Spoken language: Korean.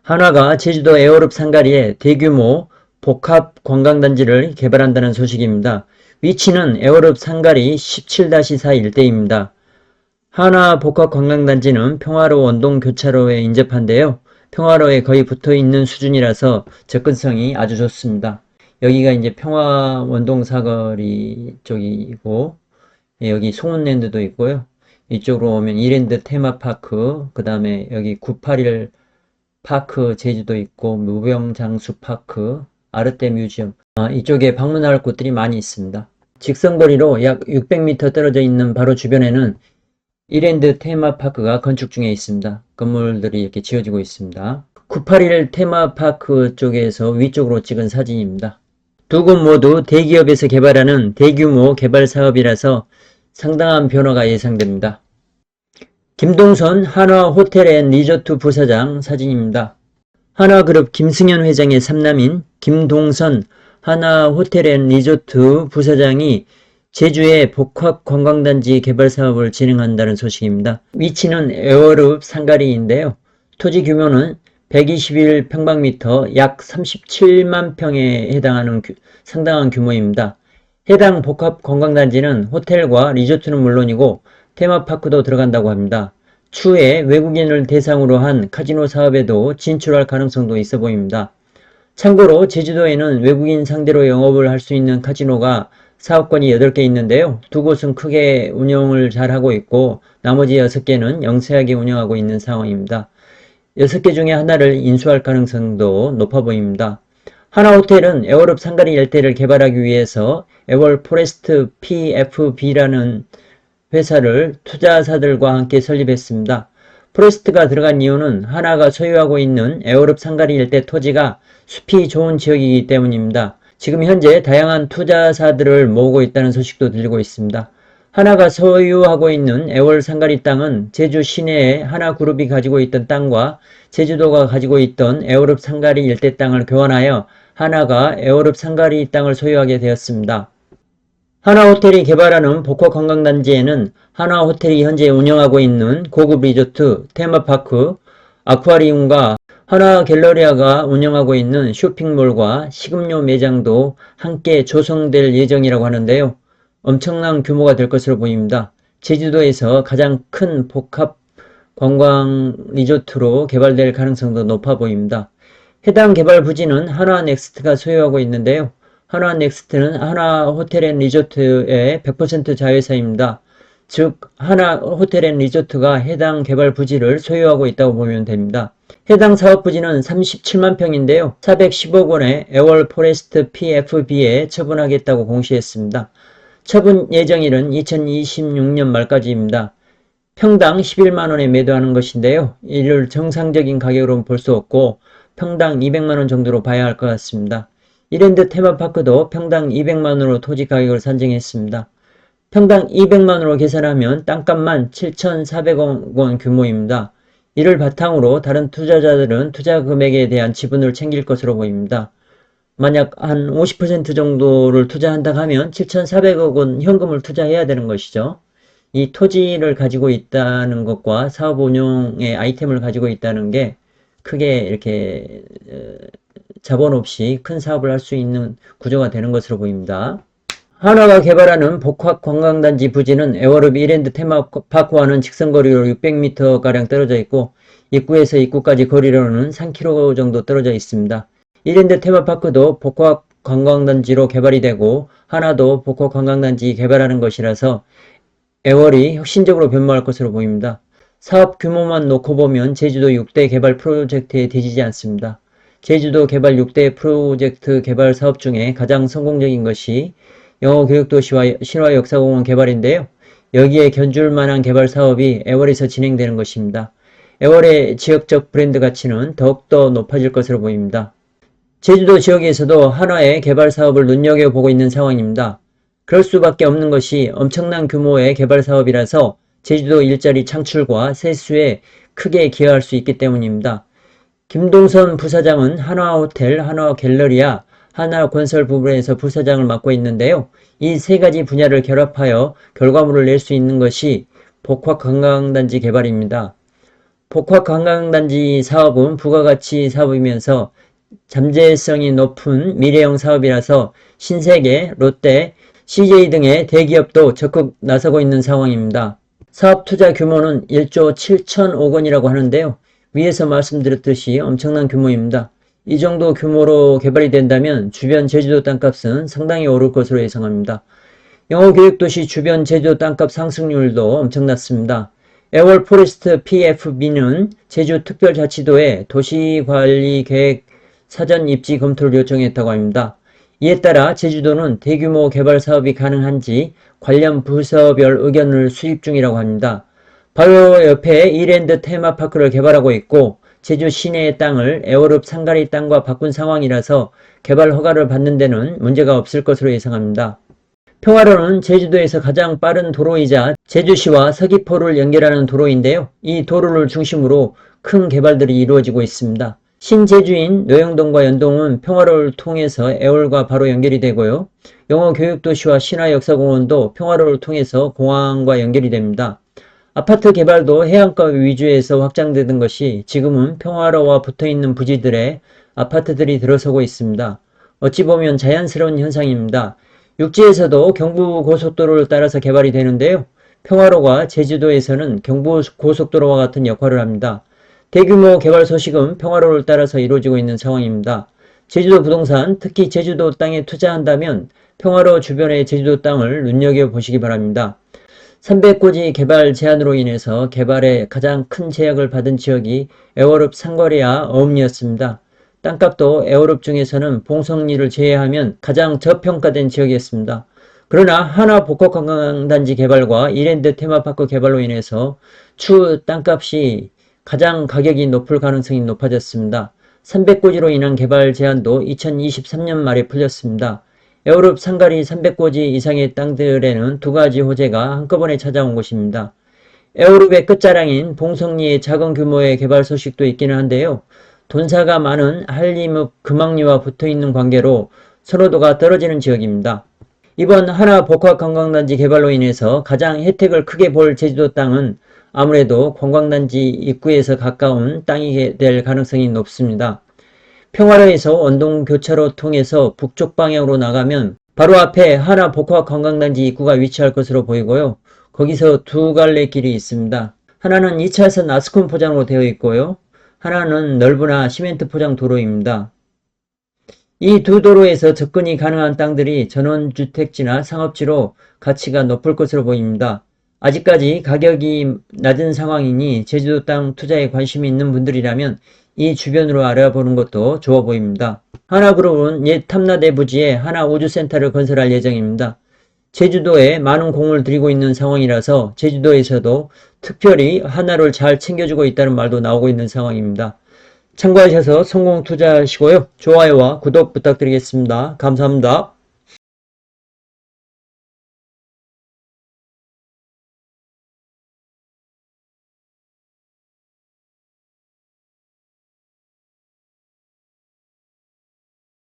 한화가 제주도 애월읍 상가리에 대규모 복합 관광단지를 개발한다는 소식입니다. 위치는 애월읍 상가리 17-4 일대입니다. 한화 복합관광단지는 평화로 원동교차로에 인접한데요. 평화로에 거의 붙어있는 수준이라서 접근성이 아주 좋습니다. 여기가 이제 평화 원동 사거리 쪽이고, 여기 송운랜드도 있고요. 이쪽으로 오면 이랜드 테마파크, 그 다음에 여기 981 파크 제주도 있고, 무병장수 파크, 아르떼 뮤지엄, 이쪽에 방문할 곳들이 많이 있습니다. 직선거리로 약 600m 떨어져 있는 바로 주변에는 이랜드 테마파크가 건축 중에 있습니다. 건물들이 이렇게 지어지고 있습니다. 981 테마파크 쪽에서 위쪽으로 찍은 사진입니다. 두 곳 모두 대기업에서 개발하는 대규모 개발 사업이라서 상당한 변화가 예상됩니다. 김동선 한화호텔앤리조트 부사장 사진입니다. 한화그룹 김승현 회장의 삼남인 김동선 한화호텔앤리조트 부사장이 제주의 복합관광단지 개발 사업을 진행한다는 소식입니다. 위치는 애월읍 상가리인데요. 토지 규모는 121평방미터 약 37만 평에 해당하는 상당한 규모입니다. 해당 복합관광단지는 호텔과 리조트는 물론이고 테마파크도 들어간다고 합니다. 추후에 외국인을 대상으로 한 카지노 사업에도 진출할 가능성도 있어 보입니다. 참고로 제주도에는 외국인 상대로 영업을 할 수 있는 카지노가 사업권이 8개 있는데요. 두 곳은 크게 운영을 잘하고 있고 나머지 6개는 영세하게 운영하고 있는 상황입니다. 6개 중에 하나를 인수할 가능성도 높아 보입니다. 한화호텔은 애월읍 상가리 일대를 개발하기 위해서 애월 포레스트 PFB라는 회사를 투자사들과 함께 설립했습니다. 포레스트가 들어간 이유는 한화가 소유하고 있는 애월읍 상가리 일대 토지가 숲이 좋은 지역이기 때문입니다. 지금 현재 다양한 투자사들을 모으고 있다는 소식도 들리고 있습니다. 한화가 소유하고 있는 애월 상가리 땅은 제주 시내에 한화그룹이 가지고 있던 땅과 제주도가 가지고 있던 애월읍 상가리 일대 땅을 교환하여 한화가 애월읍 상가리 땅을 소유하게 되었습니다. 한화호텔이 개발하는 복합관광단지에는 한화호텔이 현재 운영하고 있는 고급 리조트, 테마파크, 아쿠아리움과 한화갤러리아가 운영하고 있는 쇼핑몰과 식음료 매장도 함께 조성될 예정이라고 하는데요. 엄청난 규모가 될 것으로 보입니다. 제주도에서 가장 큰 복합 관광 리조트로 개발될 가능성도 높아 보입니다. 해당 개발 부지는 한화넥스트가 소유하고 있는데요. 한화넥스트는 한화호텔앤리조트의 100% 자회사입니다. 즉 한화호텔앤리조트가 해당 개발 부지를 소유하고 있다고 보면 됩니다. 해당 사업 부지는 37만 평인데요. 410억 원의 애월 포레스트 PFB에 처분하겠다고 공시했습니다. 처분 예정일은 2026년 말까지입니다. 평당 11만원에 매도하는 것인데요. 이를 정상적인 가격으로는 볼 수 없고 평당 200만원 정도로 봐야 할 것 같습니다. 이랜드 테마파크도 평당 200만원으로 토지 가격을 산정했습니다. 평당 200만원으로 계산하면 땅값만 7,400억 원 규모입니다. 이를 바탕으로 다른 투자자들은 투자 금액에 대한 지분을 챙길 것으로 보입니다. 만약 한 50% 정도를 투자한다 하면 7,400억 원 현금을 투자해야 되는 것이죠. 이 토지를 가지고 있다는 것과 사업 운영의 아이템을 가지고 있다는 게 크게 이렇게 자본 없이 큰 사업을 할 수 있는 구조가 되는 것으로 보입니다. 한화가 개발하는 복합관광단지 부지는 애월읍 이랜드 테마파크와는 직선거리로 600m가량 떨어져 있고 입구에서 입구까지 거리로는 3km 정도 떨어져 있습니다. 이랜드 테마파크도 복합관광단지로 개발이 되고 한화도 복합관광단지 개발하는 것이라서 애월이 혁신적으로 변모할 것으로 보입니다. 사업 규모만 놓고 보면 제주도 6대 개발 프로젝트에 뒤지지 않습니다. 제주도 개발 6대 프로젝트 개발 사업 중에 가장 성공적인 것이 영어교육도시와 신화역사공원 개발인데요. 여기에 견줄 만한 개발 사업이 애월에서 진행되는 것입니다. 애월의 지역적 브랜드 가치는 더욱더 높아질 것으로 보입니다. 제주도 지역에서도 한화의 개발 사업을 눈여겨보고 있는 상황입니다. 그럴 수밖에 없는 것이 엄청난 규모의 개발 사업이라서 제주도 일자리 창출과 세수에 크게 기여할 수 있기 때문입니다. 김동선 부사장은 한화호텔, 한화갤러리아, 한화건설 부분에서 부사장을 맡고 있는데요. 이 세 가지 분야를 결합하여 결과물을 낼 수 있는 것이 복합관광단지 개발입니다. 복합관광단지 사업은 부가가치 사업이면서 잠재성이 높은 미래형 사업이라서 신세계, 롯데, CJ 등의 대기업도 적극 나서고 있는 상황입니다. 사업 투자 규모는 1조 7천억 원이라고 하는데요. 위에서 말씀드렸듯이 엄청난 규모입니다. 이 정도 규모로 개발이 된다면 주변 제주도 땅값은 상당히 오를 것으로 예상합니다. 영어교육도시 주변 제주도 땅값 상승률도 엄청났습니다. 에월 포레스트 PFB는 제주특별자치도에 도시관리계획 사전 입지 검토를 요청했다고 합니다. 이에 따라 제주도는 대규모 개발 사업이 가능한지 관련 부서별 의견을 수립 중이라고 합니다. 바로 옆에 이랜드 테마파크를 개발하고 있고 제주 시내의 땅을 에어룹 상가리 땅과 바꾼 상황이라서 개발 허가를 받는 데는 문제가 없을 것으로 예상합니다. 평화로는 제주도에서 가장 빠른 도로이자 제주시와 서귀포를 연결하는 도로인데요. 이 도로를 중심으로 큰 개발들이 이루어지고 있습니다. 신제주인 노영동과 연동은 평화로를 통해서 애월과 바로 연결이 되고요. 영어교육도시와 신화역사공원도 평화로를 통해서 공항과 연결이 됩니다. 아파트 개발도 해안가 위주에서 확장되던 것이 지금은 평화로와 붙어있는 부지들에 아파트들이 들어서고 있습니다. 어찌 보면 자연스러운 현상입니다. 육지에서도 경부고속도로를 따라서 개발이 되는데요. 평화로가 제주도에서는 경부고속도로와 같은 역할을 합니다. 대규모 개발 소식은 평화로를 따라서 이루어지고 있는 상황입니다. 제주도 부동산, 특히 제주도 땅에 투자한다면 평화로 주변의 제주도 땅을 눈여겨보시기 바랍니다. 300고지 개발 제한으로 인해서 개발에 가장 큰 제약을 받은 지역이 애월읍 상거리와 어음리였습니다. 땅값도 애월읍 중에서는 봉성리를 제외하면 가장 저평가된 지역이었습니다. 그러나 하나복합관광단지 개발과 이랜드 테마파크 개발로 인해서 추후 땅값이 가장 가격이 높을 가능성이 높아졌습니다. 300고지로 인한 개발 제한도 2023년 말에 풀렸습니다. 애월읍 상가리 300고지 이상의 땅들에는 두 가지 호재가 한꺼번에 찾아온 것입니다. 애월읍의 끝자락인 봉성리의 작은 규모의 개발 소식도 있기는 한데요. 돈사가 많은 한림읍 금왕리와 붙어있는 관계로 선호도가 떨어지는 지역입니다. 이번 하나복합관광단지 개발로 인해서 가장 혜택을 크게 볼 제주도 땅은 아무래도 관광단지 입구에서 가까운 땅이 될 가능성이 높습니다. 평화로에서 원동교차로 통해서 북쪽 방향으로 나가면 바로 앞에 하나복합관광단지 입구가 위치할 것으로 보이고요. 거기서 두 갈래 길이 있습니다. 하나는 2차선 아스콘 포장으로 되어 있고요. 하나는 넓으나 시멘트 포장 도로입니다. 이 두 도로에서 접근이 가능한 땅들이 전원주택지나 상업지로 가치가 높을 것으로 보입니다. 아직까지 가격이 낮은 상황이니 제주도 땅 투자에 관심이 있는 분들이라면 이 주변으로 알아보는 것도 좋아 보입니다. 하나그룹은 옛 탐라대 부지에 하나우주센터를 건설할 예정입니다. 제주도에 많은 공을 들이고 있는 상황이라서 제주도에서도 특별히 하나를 잘 챙겨주고 있다는 말도 나오고 있는 상황입니다. 참고하셔서 성공 투자하시고요. 좋아요와 구독 부탁드리겠습니다. 감사합니다.